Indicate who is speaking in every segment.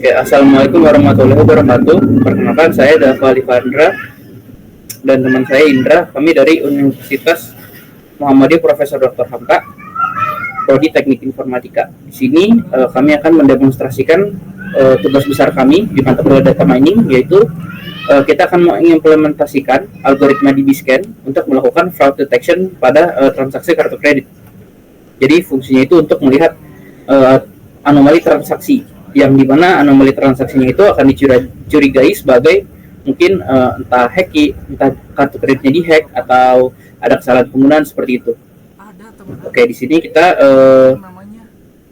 Speaker 1: Oke, Assalamualaikum warahmatullahi wabarakatuh. Perkenalkan, saya Dava Alifandra dan teman saya Indra. Kami dari Universitas Muhammadiyah Profesor Dr. Hamka, Prodi Teknik Informatika. Di sini kami akan mendemonstrasikan tugas besar kami di mata kuliah data mining, yaitu kita akan mengimplementasikan algoritma DB-Scan untuk melakukan fraud detection pada transaksi kartu kredit. Jadi fungsinya itu untuk melihat anomali transaksi, yang dimana anomali transaksinya itu akan dicurigai sebagai mungkin entah entah kartu kreditnya dihack atau ada kesalahan penggunaan seperti itu. Oke, di sini kita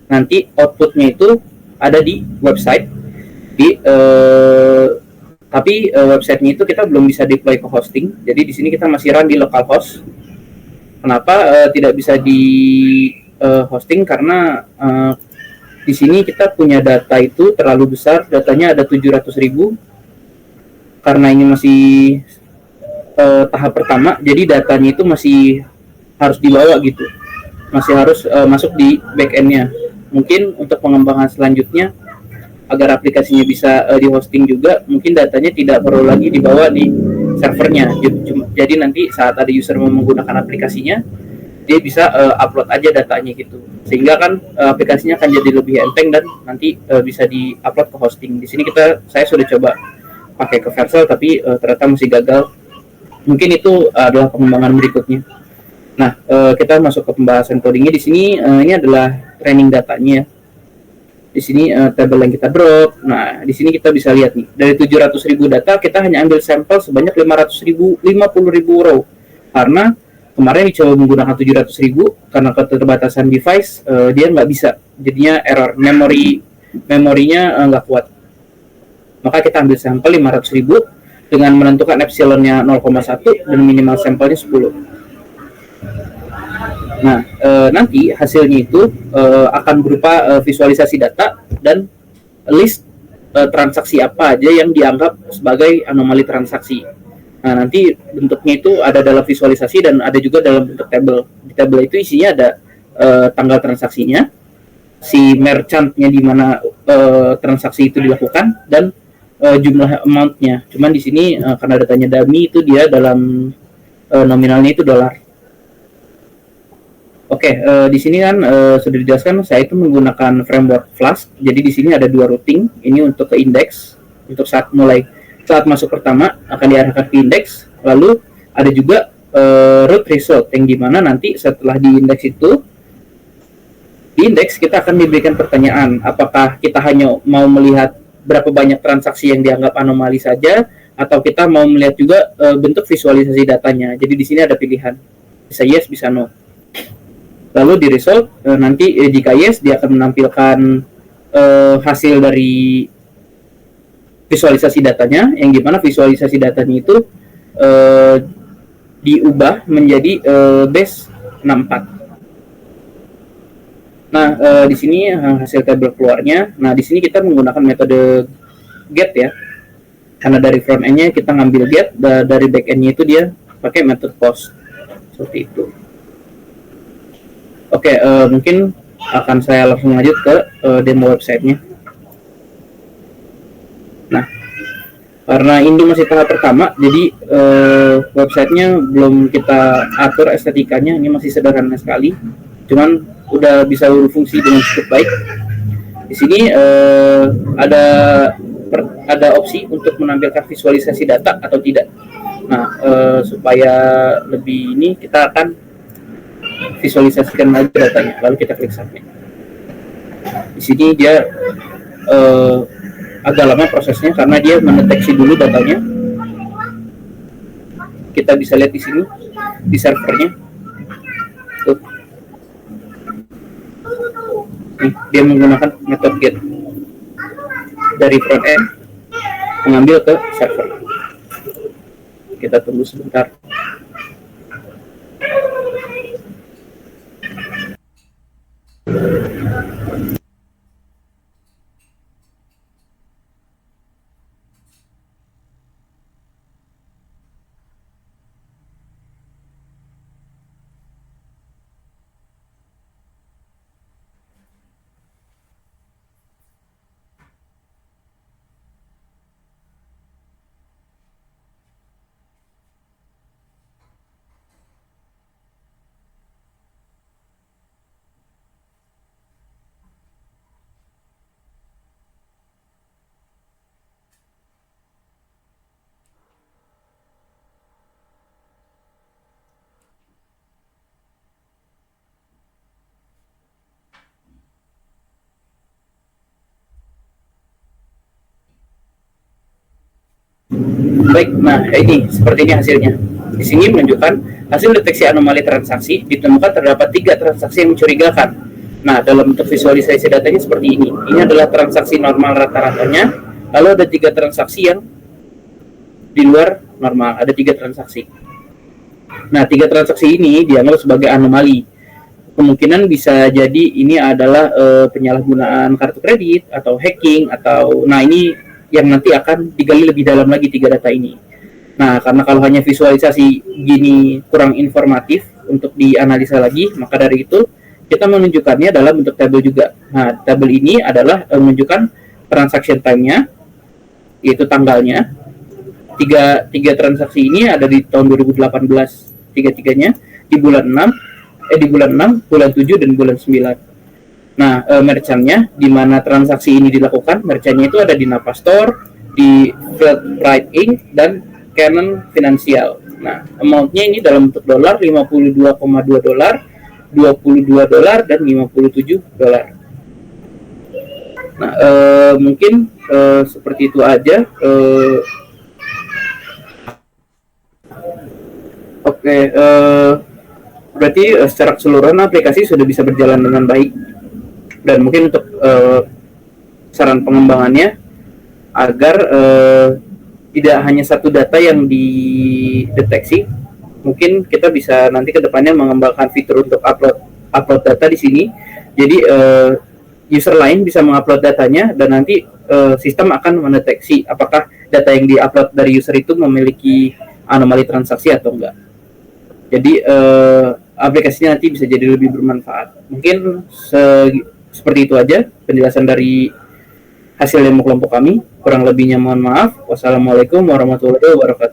Speaker 1: nanti outputnya itu ada di website, tapi websitenya itu kita belum bisa deploy ke hosting. Jadi di sini kita masih run di localhost. Kenapa tidak bisa di hosting? Karena di sini kita punya data itu terlalu besar, datanya ada 700.000. Karena ini masih tahap pertama, jadi datanya itu masih harus dibawa gitu, masih harus masuk di backend-nya. Mungkin untuk pengembangan selanjutnya, agar aplikasinya bisa di hosting juga, mungkin datanya tidak perlu lagi dibawa di servernya. Jadi nanti saat ada user menggunakan aplikasinya, dia bisa upload aja datanya gitu, sehingga kan aplikasinya akan jadi lebih enteng dan nanti bisa di-upload ke hosting. Di sini saya sudah coba pakai ke Vercel, tapi ternyata masih gagal. Mungkin itu adalah pengembangan berikutnya. Nah, kita masuk ke pembahasan codingnya. Di sini ini adalah training datanya. Di sini tabel yang kita drop. Nah, di sini kita bisa lihat nih, dari 700.000 data kita hanya ambil sampel sebanyak 50.000 row, karena kemarin dicoba menggunakan 700.000, karena keterbatasan device dia nggak bisa, jadinya error, memorinya nggak kuat. Maka kita ambil sampel 500.000 dengan menentukan epsilonnya 0,1 dan minimal sampelnya 10. Nah, nanti hasilnya itu akan berupa visualisasi data dan list transaksi apa aja yang dianggap sebagai anomali transaksi. Nah, nanti bentuknya itu ada dalam visualisasi dan ada juga dalam bentuk tabel. Di tabel itu isinya ada tanggal transaksinya, si merchantnya di mana transaksi itu dilakukan, dan jumlah amount-nya. Cuman di sini karena datanya dummy, itu dia dalam nominalnya itu dolar. Oke, di sini kan sudah dijelaskan saya itu menggunakan framework Flask. Jadi di sini ada 2 routing. Ini untuk ke indeks, untuk saat masuk pertama akan diarahkan ke indeks. Lalu ada juga root result, yang dimana nanti setelah di indeks kita akan diberikan pertanyaan, apakah kita hanya mau melihat berapa banyak transaksi yang dianggap anomali saja, atau kita mau melihat juga bentuk visualisasi datanya. Jadi di sini ada pilihan, bisa yes, bisa no. Lalu di result nanti jika yes, dia akan menampilkan hasil dari visualisasi datanya, yang dimana visualisasi datanya itu diubah menjadi base 64. Nah, di sini hasil tabel keluarnya. Nah, di sini kita menggunakan metode get ya. Karena dari front end-nya kita ngambil get, dari back end-nya itu dia pakai metode post. Seperti itu. Oke, mungkin akan saya langsung lanjut ke demo website-nya. Nah, karena ini masih tahap pertama, jadi website-nya belum kita atur estetikanya. Ini masih sederhana sekali, cuman udah bisa berfungsi dengan cukup baik. Di sini ada opsi untuk menampilkan visualisasi data atau tidak. Nah, supaya lebih ini, kita akan visualisasikan lagi datanya, lalu kita klik submit. Di sini dia agak lama prosesnya karena dia mendeteksi dulu datanya. Kita bisa lihat di sini di servernya. Tuh. Nih, dia menggunakan metode get dari front end mengambil ke server. Kita tunggu sebentar. Baik, nah ini seperti ini hasilnya. Di sini menunjukkan hasil deteksi anomali transaksi ditemukan terdapat 3 transaksi yang mencurigakan. Nah, dalam bentuk visualisasi datanya seperti ini. Ini adalah transaksi normal rata-ratanya, lalu ada 3 transaksi yang di luar normal, ada 3 transaksi. Nah, 3 transaksi ini dianggap sebagai anomali. Kemungkinan bisa jadi ini adalah penyalahgunaan kartu kredit atau hacking atau nah ini yang nanti akan digali lebih dalam lagi 3 data ini. Nah, karena kalau hanya visualisasi gini kurang informatif untuk dianalisa lagi, maka dari itu kita menunjukkannya dalam bentuk tabel juga. Nah, tabel ini adalah menunjukkan transaction time-nya, yaitu tanggalnya. Tiga transaksi ini ada di tahun 2018, tiga-tiganya di bulan 6, bulan 7, dan bulan 9. Nah, merchant-nya di mana transaksi ini dilakukan, merchant-nya itu ada di Napa Store, di Fieldrite Inc., dan Canon Financial. Nah, amount-nya ini dalam bentuk dolar, 52,2 dolar, 22 dolar, dan 57 dolar. Nah, mungkin seperti itu aja. Oke, berarti secara keseluruhan aplikasi sudah bisa berjalan dengan baik. Dan mungkin untuk saran pengembangannya agar tidak hanya satu data yang dideteksi, mungkin kita bisa nanti ke depannya mengembangkan fitur untuk upload data di sini. Jadi user lain bisa mengupload datanya dan nanti sistem akan mendeteksi apakah data yang diupload dari user itu memiliki anomali transaksi atau enggak. Jadi aplikasinya nanti bisa jadi lebih bermanfaat. Mungkin seperti itu aja penjelasan dari hasil demo kelompok kami. Kurang lebihnya mohon maaf. Wassalamualaikum warahmatullahi wabarakatuh.